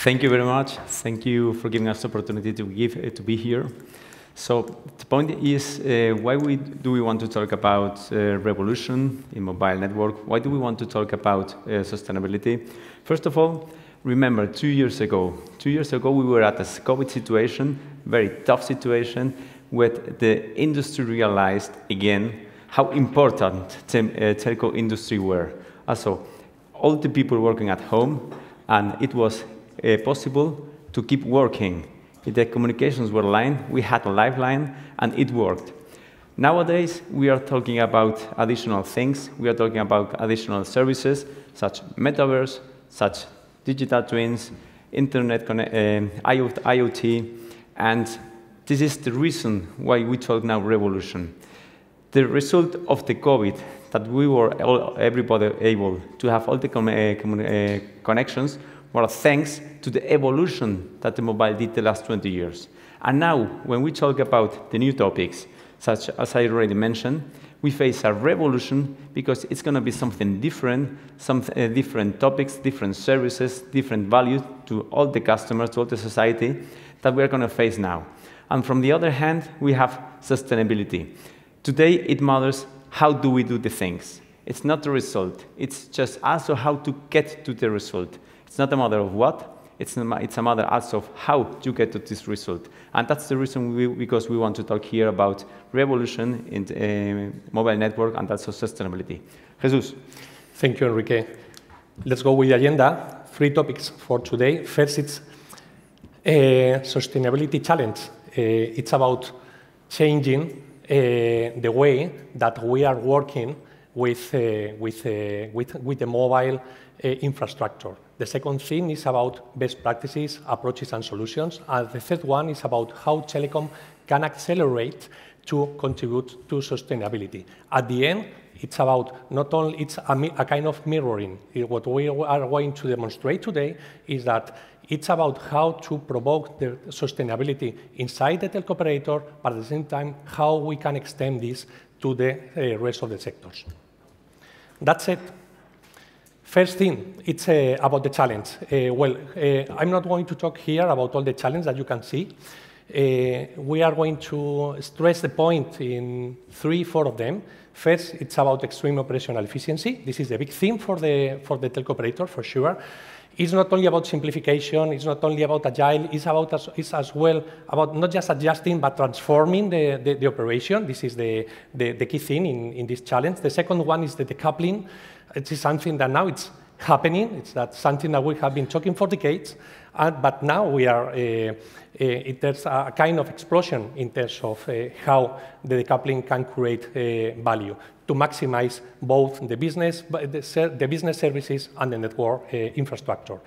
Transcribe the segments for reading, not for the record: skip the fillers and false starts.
Thank you very much. Thank you for giving us the opportunity to be here. So the point is, why do we want to talk about revolution in mobile network? Why do we want to talk about sustainability? First of all, remember 2 years ago. 2 years ago, we were at a COVID situation, very tough situation, where the industry realized again how important the telco industry were. Also, all the people working at home, and it was possible to keep working. The communications were line, we had a lifeline, and it worked. Nowadays, we are talking about additional things. We are talking about additional services, such metaverse, such digital twins, internet, IoT, and this is the reason why we talk now revolution. The result of the COVID, that we were everybody able to have all the connections, were thanks to the evolution that the mobile did the last 20 years. And now, when we talk about the new topics, such as I already mentioned, we face a revolution because it's going to be something different, some different topics, different services, different value to all the customers, to all the society that we're going to face now. And from the other hand, we have sustainability. Today, it matters how do we do the things. It's not the result. It's just also how to get to the result. It's not a matter of what, it's a matter also of how you get to this result. And that's the reason because we want to talk here about revolution in mobile network and also sustainability. Jesus. Thank you, Enrique. Let's go with the agenda. 3 topics for today. First, it's sustainability challenge. It's about changing the way that we are working with the mobile infrastructure. The second thing is about best practices, approaches, and solutions. And the third one is about how telecom can accelerate to contribute to sustainability. At the end, it's about not only, it's a kind of mirroring. What we are going to demonstrate today is that it's about how to provoke the sustainability inside the telco operator, but at the same time, how we can extend this to the rest of the sectors. That's it. First thing, it's about the challenge. I'm not going to talk here about all the challenges that you can see. We are going to stress the point in 3, 4 of them. First, it's about extreme operational efficiency. This is the big theme for the telco operator, for sure. It's not only about simplification, it's not only about agile, it's as well about not just adjusting, but transforming the operation. This is the key thing in this challenge. The second one is the decoupling. It is something that now it's happening. It's something that we have been talking for decades, but now we are, there's a kind of explosion in terms of how the decoupling can create value to maximize both the business services and the network infrastructure.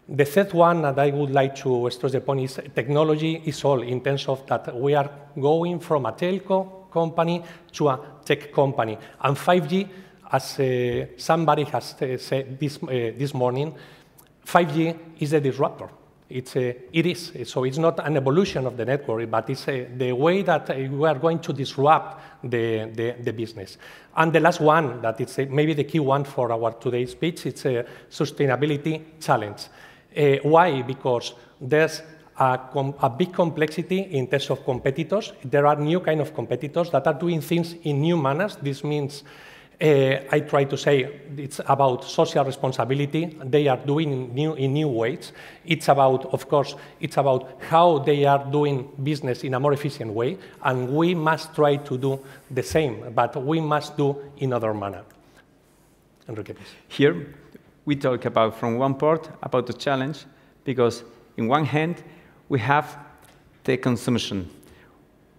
The third one that I would like to stress the point is technology is all, in terms of that we are going from a telco company to a tech company. And 5G, as somebody has said this morning, 5G is a disruptor. It is. So it's not an evolution of the network, but it's the way that we are going to disrupt the business. And the last one, that it's maybe the key one for our today's speech, it's a sustainability challenge. Why? Because there's a big complexity in terms of competitors. There are new kind of competitors that are doing things in new manners. This means I try to say it's about social responsibility. They are doing in new ways. It's about, of course, it's about how they are doing business in a more efficient way, and we must try to do the same, but we must do in other manner. Enrique, please. Here, we talk about, from one part, about the challenge, because in one hand, we have the consumption.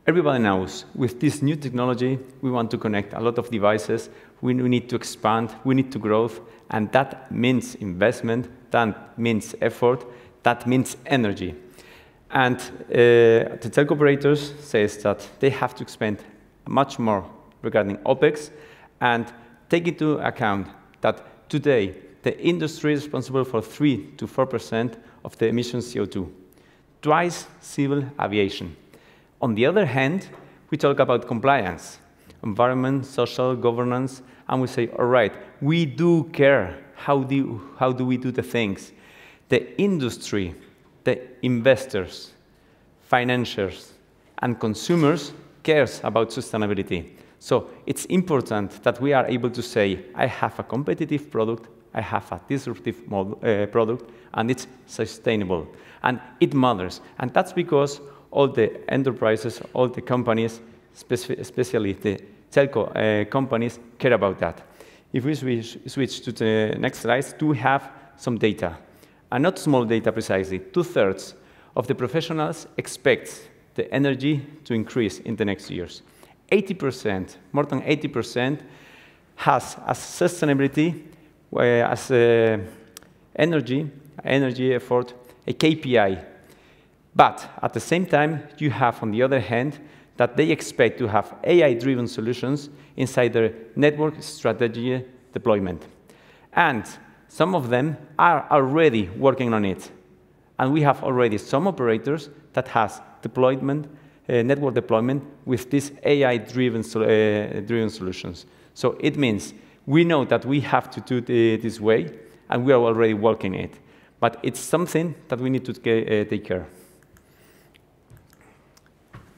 Everybody knows, with this new technology, we want to connect a lot of devices, we need to expand, we need to grow, and that means investment, that means effort, that means energy. And the telco operators says that they have to spend much more regarding OpEx, and take into account that today, the industry is responsible for 3 to 4% of the emissions CO2, twice civil aviation. On the other hand, we talk about compliance, environment, social governance, and we say, all right, we do care how do we do the things. the industry, the investors, financiers, and consumers cares about sustainability. So it's important that we are able to say, I have a competitive product, I have a disruptive product, and it's sustainable. And it matters. And that's because all the enterprises, all the companies, especially the telco companies, care about that. If we switch to the next slide, do have some data. And not small data precisely. 2/3 of the professionals expect the energy to increase in the next years. 80%, more than 80%, has as sustainability, as energy effort, a KPI. But at the same time, you have, on the other hand, that they expect to have AI-driven solutions inside their network strategy deployment. And some of them are already working on it. And we have already some operators that has network deployment with these AI-driven solutions. So it means we know that we have to do it this way, and we are already working it. But it's something that we need to take care.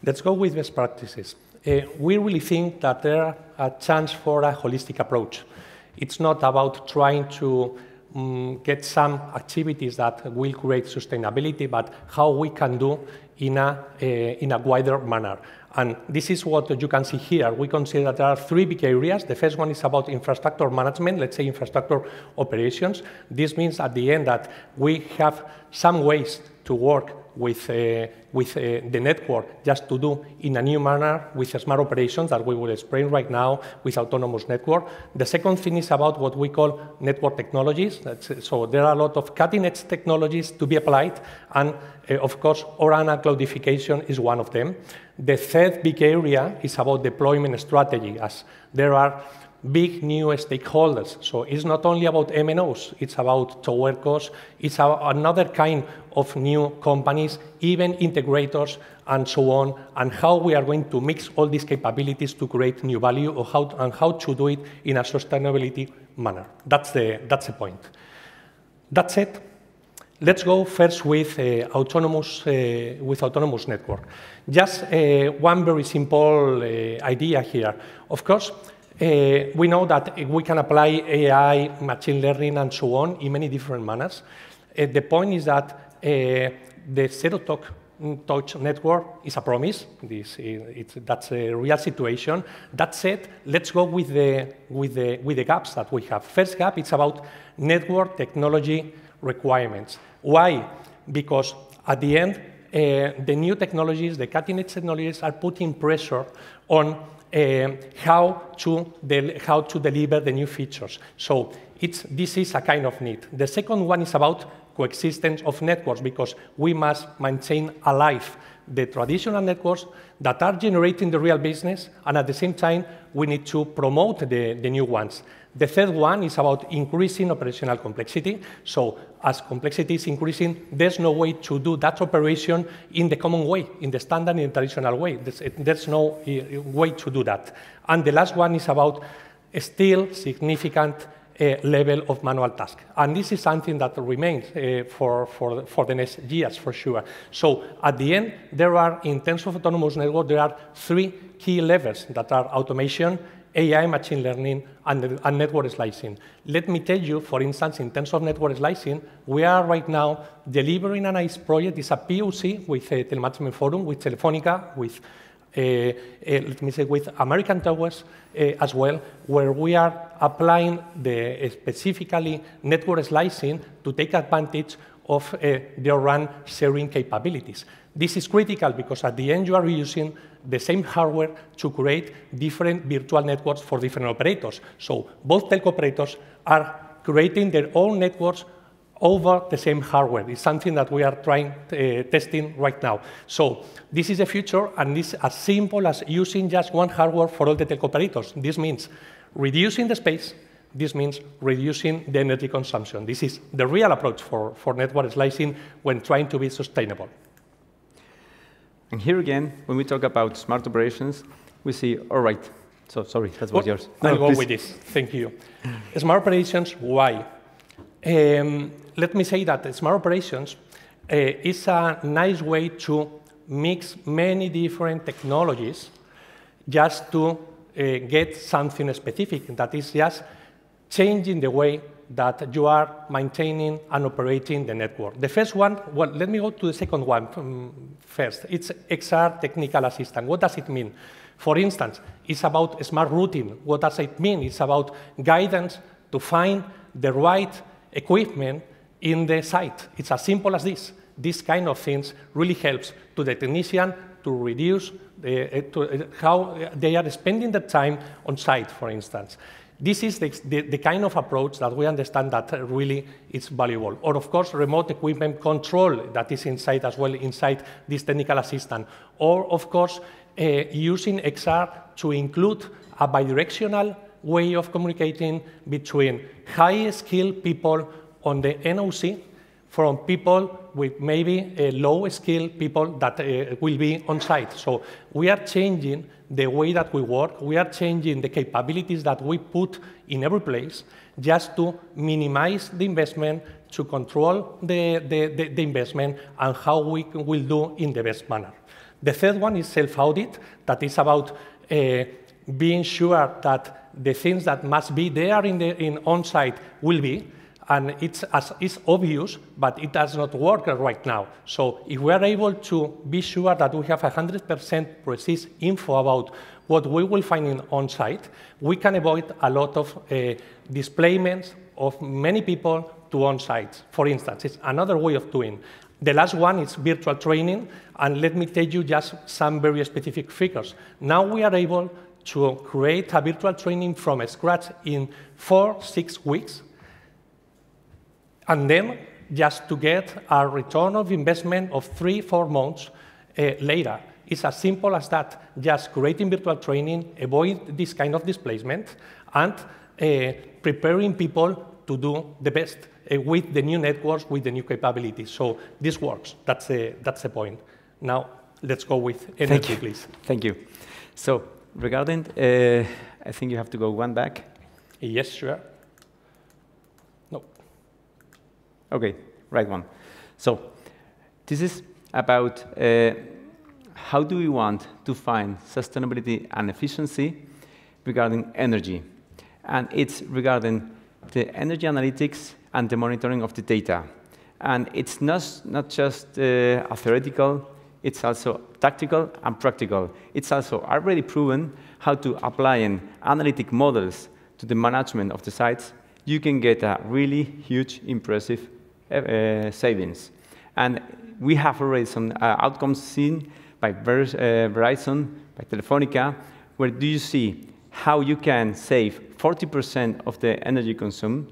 Let's go with best practices. We really think that there's a chance for a holistic approach. It's not about trying to get some activities that will create sustainability, but how we can do in a wider manner. And this is what you can see here. We consider that there are 3 big areas. The first one is about infrastructure management, let's say infrastructure operations. This means at the end that we have some ways to work with the network just to do in a new manner with smart operations that we will explain right now with autonomous network. The second thing is about what we call network technologies. So there are a lot of cutting-edge technologies to be applied, and of course, ORAN cloudification is one of them. The third big area is about deployment strategy, as there are big new stakeholders. So it's not only about MNOs, it's about TOWERCos, it's another kind of new companies, even integrators and so on, and how we are going to mix all these capabilities to create new value, or how to do it in a sustainability manner. That's the point. That's it. Let's go first with autonomous network. Just one very simple idea here. Of course, we know that we can apply AI, machine learning, and so on in many different manners. The point is that the zero-touch network is a promise. That's a real situation. That said, let's go with the gaps that we have. First gap, it's about network technology requirements. Why? Because at the end, the new technologies, the cutting-edge technologies, are putting pressure on how to deliver the new features. So this is a kind of need. The second one is about coexistence of networks, because we must maintain alive the traditional networks that are generating the real business, and at the same time, we need to promote the new ones. The third one is about increasing operational complexity. So as complexity is increasing, there's no way to do that operation in the common way, in the standard, in the traditional way. There's no way to do that. And the last one is about still significant level of manual task. And this is something that remains for the next years, for sure. So at the end, there are, in terms of autonomous network, there are 3 key levels that are automation, AI, machine learning, and network slicing. Let me tell you, for instance, in terms of network slicing, we are right now delivering a nice project. It's a POC with a Telemanagement Forum, with Telefonica, with let me say, with American Towers as well, where we are applying specifically network slicing to take advantage of their RAN sharing capabilities. This is critical because at the end you are using the same hardware to create different virtual networks for different operators. So both telco operators are creating their own networks over the same hardware. It's something that we are testing right now. So this is the future, and it's as simple as using just one hardware for all the telco operators. This means reducing the space. This means reducing the energy consumption. This is the real approach for network slicing when trying to be sustainable. And here again, when we talk about smart operations, we see, all right, so sorry, that was yours. I'll go with this. Thank you. Smart operations, why? let me say that smart operations is a nice way to mix many different technologies just to get something specific that is just changing the way that you are maintaining and operating the network. The first one, well, let me go to the second one first. It's XR Technical Assistant. What does it mean? For instance, it's about smart routing. What does it mean? It's about guidance to find the right equipment in the site. It's as simple as this. This kind of things really helps to the technician to reduce how they are spending their time on site, for instance. This is the kind of approach that we understand that really is valuable. Or, of course, remote equipment control that is inside as well, inside this technical assistant. Or, of course, using XR to include a bidirectional way of communicating between high-skilled people on the NOC from people with maybe low-skilled people that will be on site. So we are changing the way that we work. We are changing the capabilities that we put in every place just to minimize the investment, to control the investment, and how we will do in the best manner. The third one is self-audit, that is about being sure that the things that must be there in on-site will be, and it's obvious, but it does not work right now. So if we are able to be sure that we have 100% precise info about what we will find on-site, we can avoid a lot of displacements of many people to on-site. For instance, it's another way of doing. The last one is virtual training, and let me tell you just some very specific figures. Now we are able to create a virtual training from scratch in 4-6 weeks, and then just to get a return of investment of 3-4 months later. It's as simple as that, just creating virtual training, avoid this kind of displacement, and preparing people to do the best with the new networks, with the new capabilities. So this works. That's the point. Now, let's go with Enrique, please. Thank you. So regarding, I think you have to go one back. Yes, sure. No. OK, right one. So this is about how do we want to find sustainability and efficiency regarding energy. And it's regarding the energy analytics and the monitoring of the data. And it's not just a theoretical, it's also tactical and practical. It's also already proven how to apply analytic models to the management of the sites. You can get a really huge, impressive savings. And we have already some outcomes seen by Verizon, by Telefonica, where do you see how you can save 40% of the energy consumed,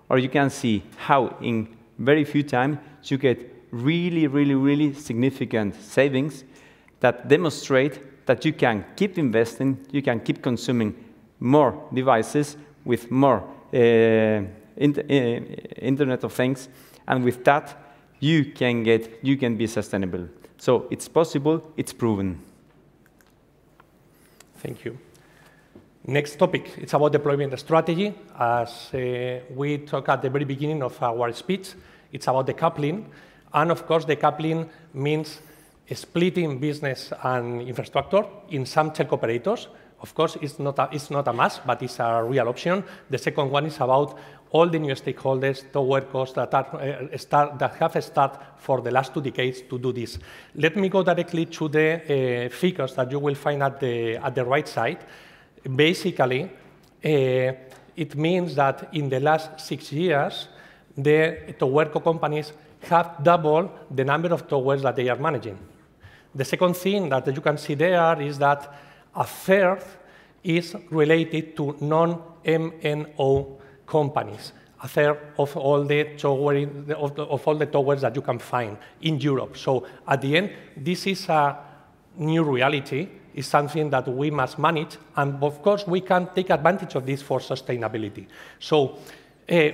or you can see how in very few time you get really significant savings that demonstrate that you can keep investing, you can keep consuming more devices with more Internet of Things, and with that you can be sustainable. So it's possible, it's proven. Thank you. Next topic, it's about deployment strategy. As we talked at the very beginning of our speech, it's about decoupling. And of course, decoupling means splitting business and infrastructure in some telco operators. Of course, it's not a must, but it's a real option. The second one is about all the new stakeholders, TELECOms that have started for the last 2 decades to do this. Let me go directly to the figures that you will find at the right side. Basically, it means that in the last 6 years, the TELECom companies have doubled the number of towers that they are managing. The second thing that you can see there is that a third is related to non-MNO companies, a third of all the towers that you can find in Europe. So at the end, this is a new reality. It's something that we must manage, and of course, we can take advantage of this for sustainability. So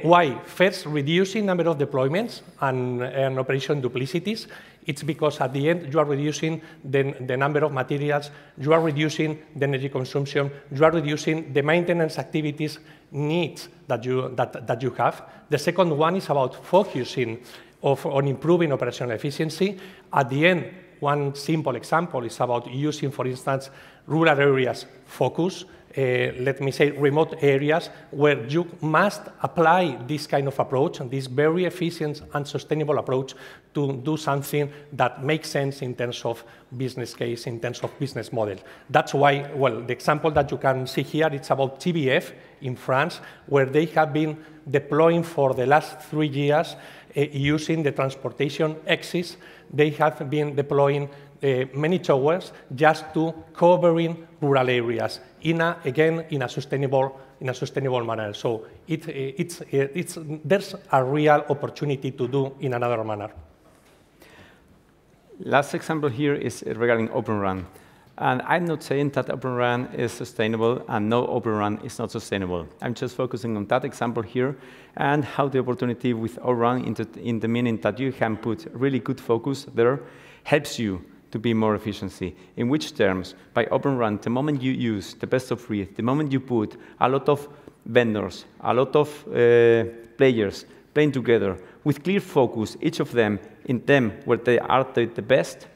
why? First, reducing number of deployments and operation duplicities. It's because at the end you are reducing the number of materials, you are reducing the energy consumption, you are reducing the maintenance activities needs that you have. The second one is about focusing on improving operational efficiency. At the end, one simple example is about using, for instance, rural areas focus, let me say remote areas where you must apply this kind of approach, this very efficient and sustainable approach to do something that makes sense in terms of business case, in terms of business model. That's why, well, the example that you can see here, it's about TBF in France, where they have been deploying for the last 3 years using the transportation axis. They have been deploying many towers just to covering rural areas again in a sustainable manner. So there's a real opportunity to do in another manner. Last example here is regarding Open RAN. And I'm not saying that Open RAN is sustainable and no Open RAN is not sustainable. I'm just focusing on that example here and how the opportunity with Open RAN in the meaning that you can put really good focus there helps you to be more efficiency. In which terms? By Open RAN, the moment you use the best of breed, the moment you put a lot of vendors, a lot of players playing together with clear focus, each of them in them where they are the best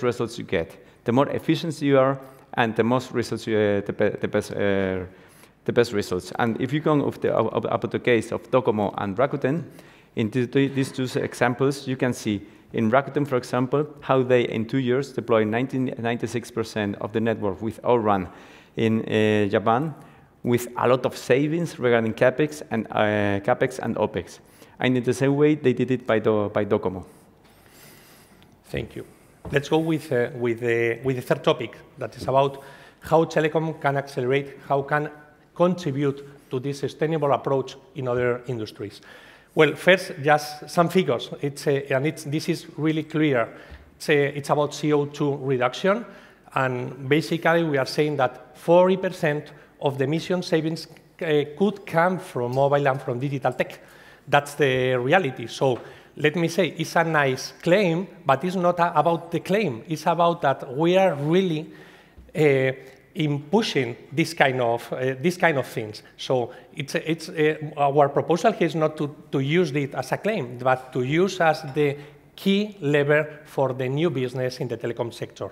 results you get. The more efficient you are, and the most results the best results. And if you go about the case of Docomo and Rakuten, in these two examples, you can see in Rakuten, for example, how they in 2 years deploy 96% of the network with ORAN in Japan, with a lot of savings regarding capex and opex. And in the same way, they did it by Docomo. Thank you. Let's go with the third topic, that is about how telecom can accelerate, how can contribute to this sustainable approach in other industries. Well, first, just some figures. This is really clear. It's about CO2 reduction, and basically we are saying that 40% of the emission savings could come from mobile and from digital tech. That's the reality. So let me say, it's a nice claim, but it's not about the claim. It's about that we are really in pushing this kind of things. So our proposal here is not to use it as a claim, but to use as the key lever for the new business in the telecom sector.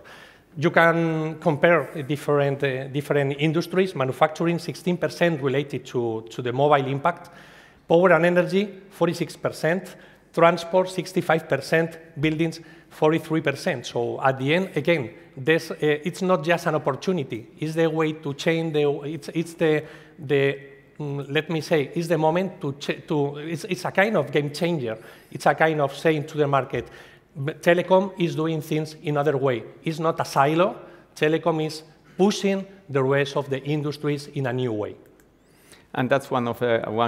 You can compare different industries. Manufacturing, 16% related to the mobile impact. Power and energy, 46%. Transport, 65%, buildings, 43%. So at the end, again, it's not just an opportunity. It's the way to change let me say, it's the moment it's a kind of game changer. It's a kind of saying to the market, telecom is doing things in another way. It's not a silo. Telecom is pushing the rest of the industries in a new way. And that's one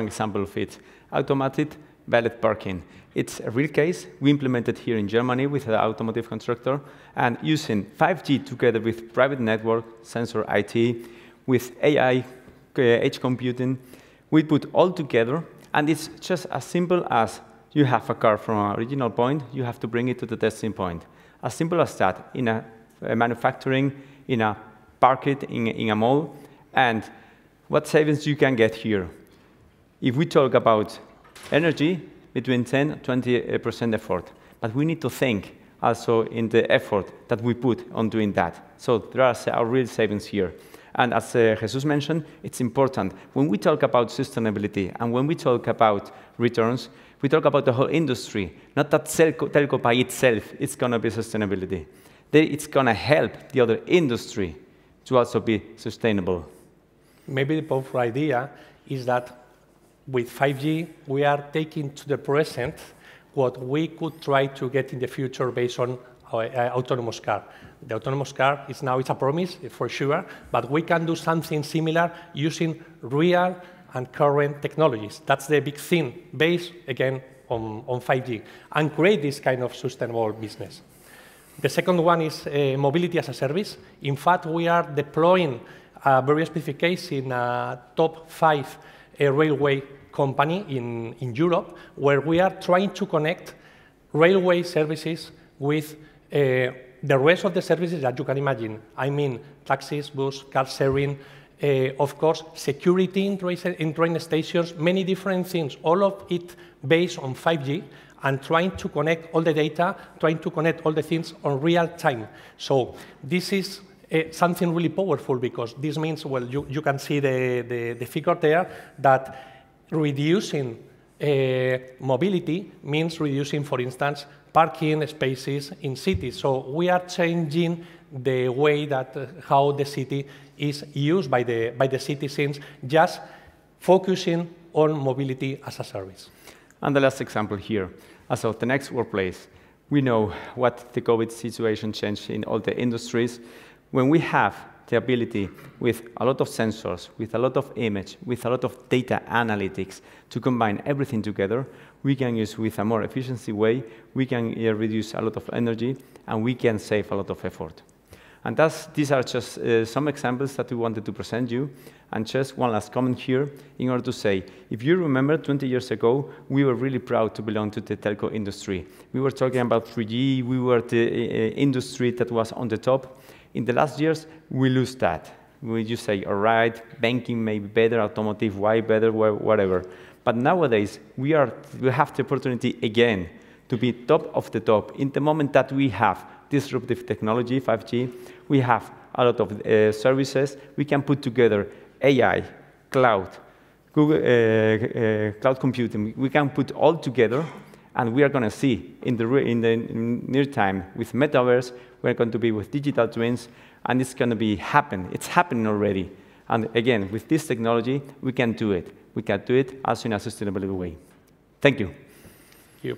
example of it. Automated valet parking. It's a real case. We implemented here in Germany with an automotive constructor, and using 5G together with private network, sensor IT, with AI, edge computing, we put all together, and it's just as simple as you have a car from an original point, you have to bring it to the testing point. As simple as that, in a manufacturing, in a park it, in a mall, and what savings you can get here. If we talk about energy, between 10 and 20% effort. But we need to think also in the effort that we put on doing that. So there are real savings here. And as Jesus mentioned, it's important. When we talk about sustainability and when we talk about returns, we talk about the whole industry, not that telco by itself is going to be sustainability. It's going to help the other industry to also be sustainable. Maybe the powerful idea is that with 5G, we are taking to the present what we could try to get in the future based on autonomous car. The autonomous car it's a promise, for sure, but we can do something similar using real and current technologies. That's the big thing, based, again, on 5G, and create this kind of sustainable business. The second one is mobility as a service. In fact, we are deploying a very specific case in a top 5 railway company in Europe, where we are trying to connect railway services with the rest of the services that you can imagine. I mean, taxis, bus, car sharing, of course, security in train stations, many different things, all of it based on 5G, and trying to connect all the data, trying to connect all the things on real time. So this is something really powerful, because this means, well, you can see the figure there, that reducing mobility means reducing, for instance, parking spaces in cities. So we are changing the way that how the city is used by the citizens, just focusing on mobility as a service. And the last example here, as of the next workplace, we know what the COVID situation changed in all the industries. When we have the ability with a lot of sensors, with a lot of image, with a lot of data analytics to combine everything together, we can use with a more efficiency way, we can reduce a lot of energy, and we can save a lot of effort. And these are just some examples that we wanted to present you. And just one last comment here, in order to say, if you remember 20 years ago, we were really proud to belong to the telco industry. We were talking about 3G, we were the industry that was on the top. In the last years, we lose that. We just say, all right, banking may be better, automotive, why better, whatever. But nowadays, we have the opportunity again to be top of the top. In the moment that we have disruptive technology, 5G, we have a lot of services. We can put together AI, cloud, Google, cloud computing. We can put all together, and we are going to see in the near time with metaverse, we're going to be with digital twins, and it's going to be happen. It's happening already. And again, with this technology, we can do it. We can do it also in a sustainable way. Thank you. Thank you.